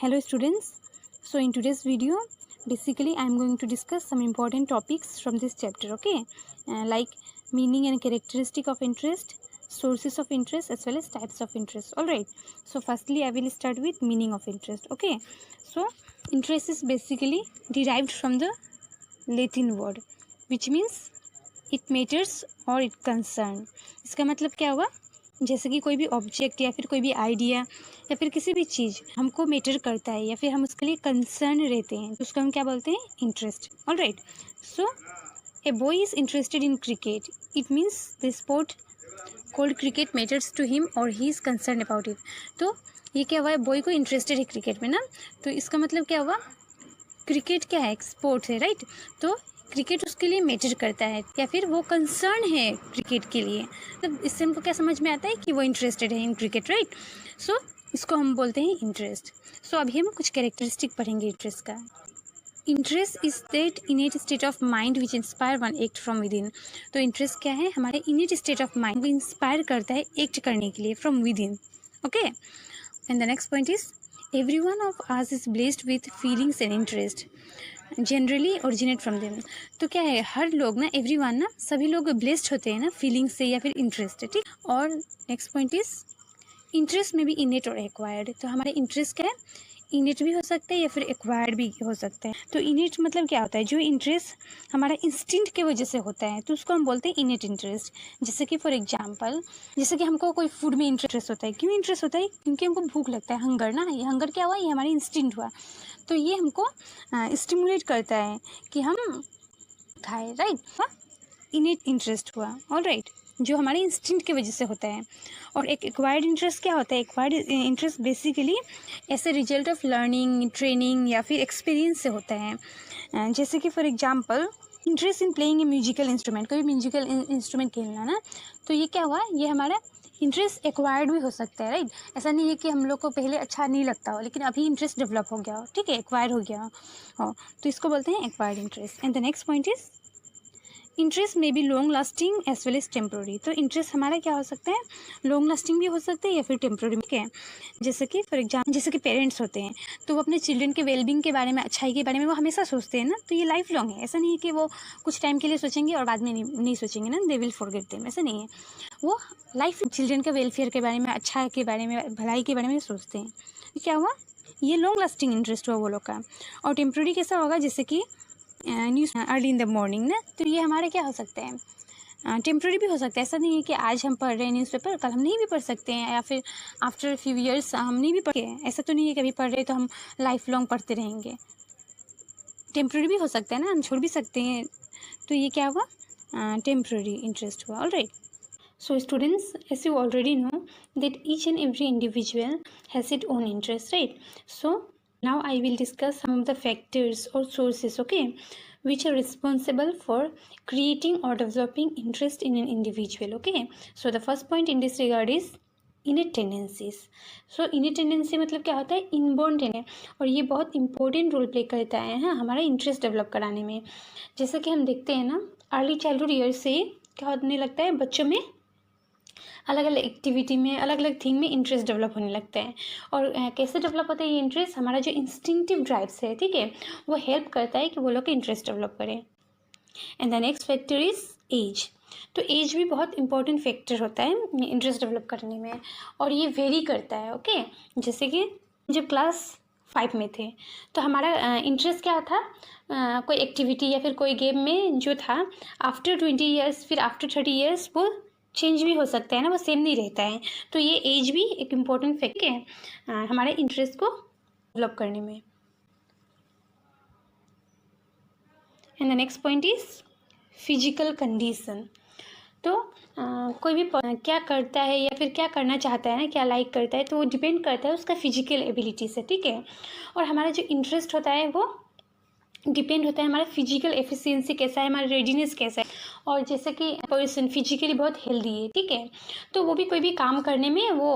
Hello students. So in today's video basically I am going to discuss some important topics from this chapter, okay? Like meaning and characteristic of interest, sources of interest as well as types of interest. All right. So firstly I will start with meaning of interest, okay? So interest is basically derived from the Latin word which means it matters or it concern. इसका मतलब क्या हुआ? जैसे कि कोई भी object या फिर कोई भी आइडिया या फिर किसी भी चीज़ हमको मैटर करता है या फिर हम उसके लिए कंसर्न रहते हैं तो उसको हम क्या बोलते हैं? Interest. All right. So a boy is interested in cricket. It means the sport called cricket matters to him और he is concern about it. तो ये क्या हुआ है? बॉय को इंटरेस्टेड है क्रिकेट में ना, तो इसका मतलब क्या हुआ? क्रिकेट क्या है? एक स्पोर्ट्स है, राइट? तो क्रिकेट उसके लिए मैटर करता है या फिर वो कंसर्न है क्रिकेट के लिए. तो इससे हमको क्या समझ में आता है कि वो इंटरेस्टेड है इन क्रिकेट, राइट? सो इसको हम बोलते हैं इंटरेस्ट. सो अभी हम कुछ कैरेक्टरिस्टिक पढ़ेंगे इंटरेस्ट का. Interest is that इनेट state of mind which inspire one act from with in. तो इंटरेस्ट क्या है? हमारे इनेट स्टेट ऑफ माइंड को इंस्पायर करता है एक्ट करने के लिए from with in, okay? And the next point is every one of us is blessed with feelings and interest generally originate from them. तो क्या है? हर लोग ना, एवरी वन ना, सभी लोग ब्लेस्ड होते हैं ना फीलिंग्स से या फिर इंटरेस्ट से, ठीक? और नेक्स्ट पॉइंट इज इंटरेस्ट में भी इनेट और एक्वायर्ड. तो हमारे इंटरेस्ट क्या है? इनेट भी हो सकता है या फिर एक्वायर्ड भी हो सकता है. तो इनेट मतलब क्या होता है? जो इंटरेस्ट हमारा इंस्टिंक्ट के वजह से होता है तो उसको हम बोलते हैं इनेट इंटरेस्ट. जैसे कि फॉर एग्जांपल, जैसे कि हमको कोई फूड में इंटरेस्ट होता है. क्यों इंटरेस्ट होता है? क्योंकि हमको भूख लगता है, हंगर ना. ये हंगर क्या हुआ? ये हमारा इंस्टिंक्ट हुआ. तो ये हमको स्टिमुलेट करता है कि हम खाए, राइट? इनेट इंटरेस्ट हुआ, ऑल राइट, जो हमारे इंस्टिंक्ट की वजह से होता है. और एक एक्वायर्ड इंटरेस्ट क्या होता है? एक्वायर्ड इंटरेस्ट बेसिकली ऐसे रिजल्ट ऑफ लर्निंग, ट्रेनिंग या फिर एक्सपीरियंस से होता है. जैसे कि for example interest in playing a musical instrument. कोई म्यूजिकल इंस्ट्रूमेंट खेलना ना, तो ये क्या हुआ? ये हमारा इंटरेस्ट एक्वायर्ड भी हो सकता है, राइट? ऐसा नहीं है कि हम लोग को पहले अच्छा नहीं लगता हो लेकिन अभी इंटरेस्ट डेवलप हो गया हो, ठीक है, एक्वायर हो गया हो, तो इसको बोलते हैं acquired interest. And the next point is interest may be long lasting as well as temporary. तो इंटरेस्ट हमारा क्या हो सकता है? लॉन्ग लास्टिंग भी हो सकता है या फिर टेम्प्रोरी, ठीक है? जैसे कि फॉर एग्जाम्पल, जैसे कि पेरेंट्स होते हैं तो वो अपने चिल्ड्रन के वेलबींग के बारे में, अच्छाई के बारे में वो हमेशा सोचते हैं ना, तो ये लाइफ लॉन्ग है. ऐसा नहीं है कि वो कुछ टाइम के लिए सोचेंगे और बाद में नहीं सोचेंगे ना, दे विल फॉरगेट देम. ऐसा नहीं है. वो लाइफ चिल्ड्रन के वेलफेयर के बारे में, अच्छा के बारे में, भलाई के बारे में सोचते हैं. क्या हुआ? ये लॉन्ग लास्टिंग इंटरेस्ट हुआ वो लोग का. और टेम्प्रोरी कैसा होगा? जैसे कि news early in the morning ना, तो ये हमारे क्या हो सकता है? टेम्प्रेरी भी हो सकता है. ऐसा नहीं है कि आज हम पढ़ रहे हैं न्यूज़पेपर, कल हम नहीं भी पढ़ सकते हैं, या फिर आफ्टर फ्यू ईयर्स हम नहीं भी पढ़े. ऐसा तो नहीं है कि अभी पढ़ रहे तो हम लाइफ लॉन्ग पढ़ते रहेंगे. टेम्प्रेरी भी हो सकता है ना, हम छोड़ भी सकते हैं. तो ये क्या हुआ? टेम्प्रेरी इंटरेस्ट हुआ, all right. So students, as you already know that each and every individual has its own interest, right? So now I will discuss some of the factors or sources, okay, which are responsible for creating or developing interest in an individual, okay? So the first point in this regard is innate tendencies. So innate tendency मतलब क्या होता है? Inborn tendency. और ये बहुत important role play करता है हमारा इंटरेस्ट डेवलप कराने में. जैसे कि हम देखते हैं ना, अर्ली चाइल्डहुड ईयर से क्या होने लगता है? बच्चों में अलग अलग एक्टिविटी में, अलग अलग थिंग में इंटरेस्ट डेवलप होने लगता है. और कैसे डेवलप होता है ये इंटरेस्ट? हमारा जो इंस्टिंक्टिव ड्राइव्स है, ठीक है, वो हेल्प करता है कि वो लोग इंटरेस्ट डेवलप करें. And the next factor is age. तो एज भी बहुत इंपॉर्टेंट फैक्टर होता है इंटरेस्ट डेवलप करने में, और ये वेरी करता है, ओके? जैसे कि जब क्लास 5 में थे तो हमारा इंटरेस्ट क्या था? कोई एक्टिविटी या फिर कोई गेम में जो था, आफ्टर 20 ईयर्स, फिर आफ्टर 30 ईयर्स वो चेंज भी हो सकता है ना, वो सेम नहीं रहता है. तो ये एज भी एक इम्पॉर्टेंट फैक्टर है हमारे इंटरेस्ट को डेवलप करने में. And the next point is physical condition. तो कोई भी क्या करता है या फिर क्या करना चाहता है ना, क्या लाइक करता है, तो वो डिपेंड करता है उसका फिजिकल एबिलिटी से, ठीक है? और हमारा जो इंटरेस्ट होता है वो डिपेंड होता है हमारा फिजिकल एफिशिएंसी कैसा है, हमारा रेडीनेस कैसा है. और जैसे कि पर्सन फिजिकली बहुत हेल्दी है, ठीक है, तो वो भी कोई भी काम करने में वो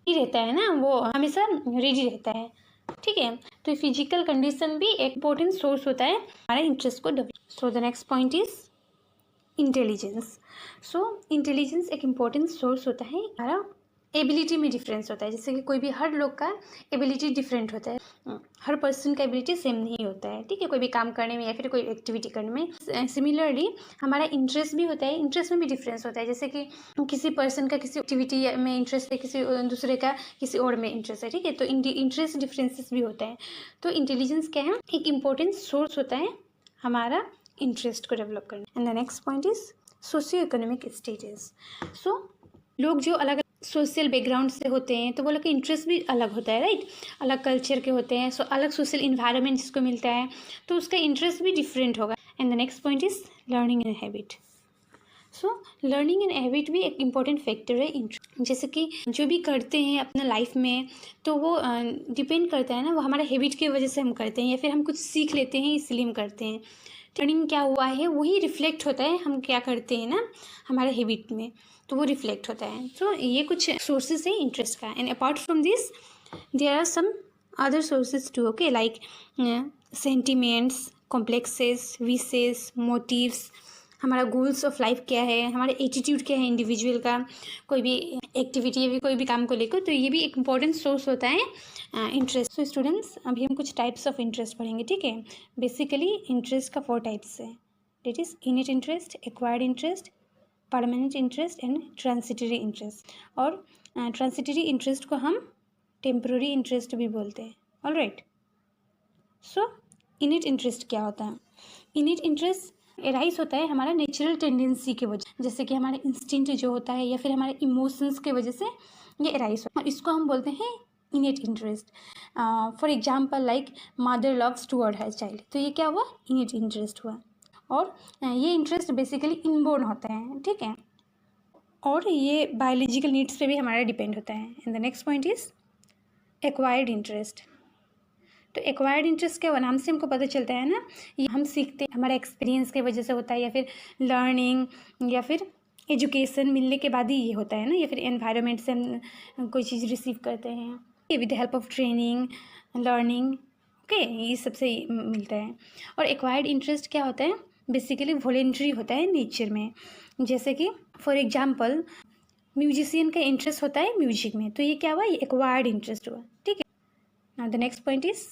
ही रहता है ना, वो हमेशा रेडी रहता है, ठीक है? तो फिजिकल कंडीशन भी एक इम्पोर्टेंट सोर्स होता है हमारे इंटरेस्ट को develop. So the next point is intelligence. So intelligence एक इम्पोर्टेंट सोर्स होता है हमारा एबिलिटी में डिफरेंस होता है। जैसे कि कोई भी, हर लोग का एबिलिटी डिफरेंट होता है, हर पर्सन का एबिलिटी सेम नहीं होता है, ठीक है, कोई भी काम करने में या फिर कोई एक्टिविटी करने में। सिमिलरली हमारा इंटरेस्ट भी होता है, इंटरेस्ट में भी डिफरेंस होता है। जैसे कि किसी पर्सन का किसी एक्टिविटी में इंटरेस्ट है, किसी दूसरे का किसी और में इंटरेस्ट है, ठीक है, तो इंटरेस्ट डिफरेंसेस भी होता है। तो इंटेलिजेंस क्या है, एक इम्पोर्टेंट सोर्स होता है हमारा इंटरेस्ट को डेवलप करना। And the next point is socio economic status. So लोग जो अलग सोशल बैकग्राउंड से होते हैं तो वो लोग का इंटरेस्ट भी अलग होता है, राइट, अलग कल्चर के होते हैं, सो अलग सोशल इन्वायरमेंट जिसको मिलता है तो उसका इंटरेस्ट भी डिफरेंट होगा। And the next point is learning and habit. So learning and habit भी एक इम्पॉर्टेंट फैक्टर है इंटरेस्ट। जैसे कि जो भी करते हैं अपना लाइफ में तो वो डिपेंड करता है ना, वो हमारा हैबिट की वजह से हम करते हैं या फिर हम कुछ सीख लेते हैं इसलिए हम करते हैं। लर्निंग क्या हुआ है वही रिफ्लेक्ट होता है हम क्या करते हैं ना हमारे हैबिट में, तो वो रिफ्लेक्ट होता है। तो ये कुछ सोर्सेज है इंटरेस्ट का। And apart from this there are some other sources too, okay, like sentiments, complexes, wishes, motives, हमारा गोल्स ऑफ लाइफ क्या है, हमारा एटीट्यूड क्या है इंडिविजुअल का, कोई भी एक्टिविटी या फिर कोई भी काम को लेकर, तो ये भी एक इम्पॉर्टेंट सोर्स होता है इंटरेस्ट। सो स्टूडेंट्स अभी हम कुछ टाइप्स ऑफ इंटरेस्ट पढ़ेंगे, ठीक है। बेसिकली इंटरेस्ट का 4 टाइप्स है, that is innate interest, acquired interest, permanent interest and transitory interest. और ट्रांसिटरी इंटरेस्ट को हम टेम्पररी इंटरेस्ट भी बोलते हैं, ऑलराइट। सो इनिट इंटरेस्ट क्या होता है, इनिट इंटरेस्ट एराइज होता है हमारा नेचुरल टेंडेंसी के वजह, जैसे कि हमारा इंस्टिंक्ट जो होता है या फिर हमारे इमोशंस के वजह से ये एराइज होता है, इसको हम बोलते हैं इनेट interest. For example like mother loves toward her child, तो ये क्या हुआ, इनेट इंटरेस्ट हुआ। और ये इंटरेस्ट बेसिकली इनबोर्न होता है, ठीक है, और ये बायोलॉजिकल नीड्स पे भी हमारा डिपेंड होता है। And the next point is acquired interest. तो एक्वायर्ड इंटरेस्ट क्या हुआ, नाम से हमको पता चलता है ना, ये हम सीखते हैं हमारे एक्सपीरियंस के वजह से होता है या फिर लर्निंग या फिर एजुकेशन मिलने के बाद ही ये होता है ना, या फिर एनवायरनमेंट से हम कोई चीज़ रिसीव करते हैं with the help of training, learning, okay, ये सबसे मिलता है। और एक्वायर्ड इंटरेस्ट क्या होता है, बेसिकली वॉलेंट्री होता है नेचर में। जैसे कि फॉर एग्जांपल म्यूजिशियन का इंटरेस्ट होता है म्यूजिक में, तो ये क्या हुआ, ये एक्वायर्ड इंटरेस्ट हुआ, ठीक है। Now the next point is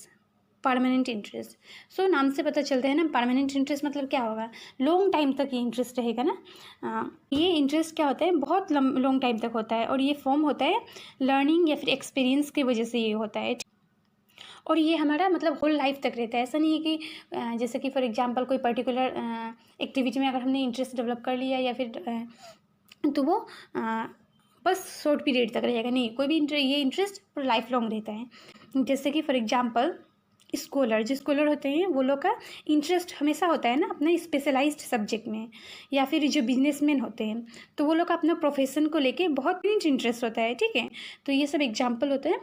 permanent interest. So नाम से पता चलता है ना, परमानेंट इंटरेस्ट मतलब क्या होगा, लॉन्ग टाइम तक ये इंटरेस्ट रहेगा ना। ये इंटरेस्ट क्या होता है, बहुत लॉन्ग टाइम तक होता है और ये फॉर्म होता है लर्निंग या फिर एक्सपीरियंस की वजह से ये होता है, और ये हमारा मतलब होल लाइफ तक रहता है। ऐसा नहीं है कि जैसे कि फॉर एग्जांपल कोई पर्टिकुलर एक्टिविटी में अगर हमने इंटरेस्ट डेवलप कर लिया या फिर तो वो बस शॉर्ट पीरियड तक रहेगा, नहीं, कोई भी ये इंटरेस्ट पूरा लाइफ लॉन्ग रहता है। जैसे कि फॉर एग्जांपल स्कॉलर, जो स्कॉलर होते हैं वो लोग का इंटरेस्ट हमेशा होता है ना अपना स्पेशलाइज्ड सब्जेक्ट में, या फिर जो बिजनेसमैन होते हैं तो वो लोग का अपना प्रोफेशन को लेके बहुत इंटरेस्ट होता है, ठीक है। तो ये सब एग्जाम्पल होते हैं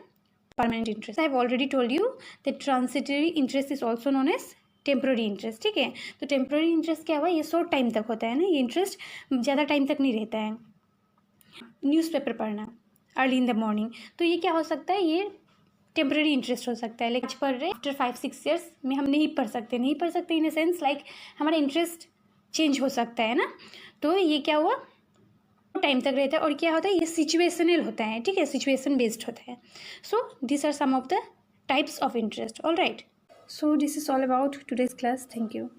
permanent interest. I have already told you that transitory interest is also known as temporary interest, ठीक है। तो टेम्प्रोरी इंटरेस्ट क्या हुआ, ये शॉर्ट टाइम तक होता है ना, ये इंटरेस्ट ज़्यादा टाइम तक नहीं रहता है। न्यूज़पेपर पढ़ना अर्ली इन द मॉर्निंग, तो ये क्या हो सकता है, ये टेम्प्रेरी इंटरेस्ट हो सकता है, लेकिन पढ़ रहे आफ्टर 5-6 ईयर्स में हम नहीं पढ़ सकते इन अ सेंस लाइक हमारा इंटरेस्ट चेंज हो सकता है ना, तो ये क्या हुआ, टाइम तक रहता है। और क्या होता है, ये सिचुएशनल होता है, ठीक है, सिचुएशन बेस्ड होता है। So this are some of the types of interest, all right. So this is all about today's class, thank you.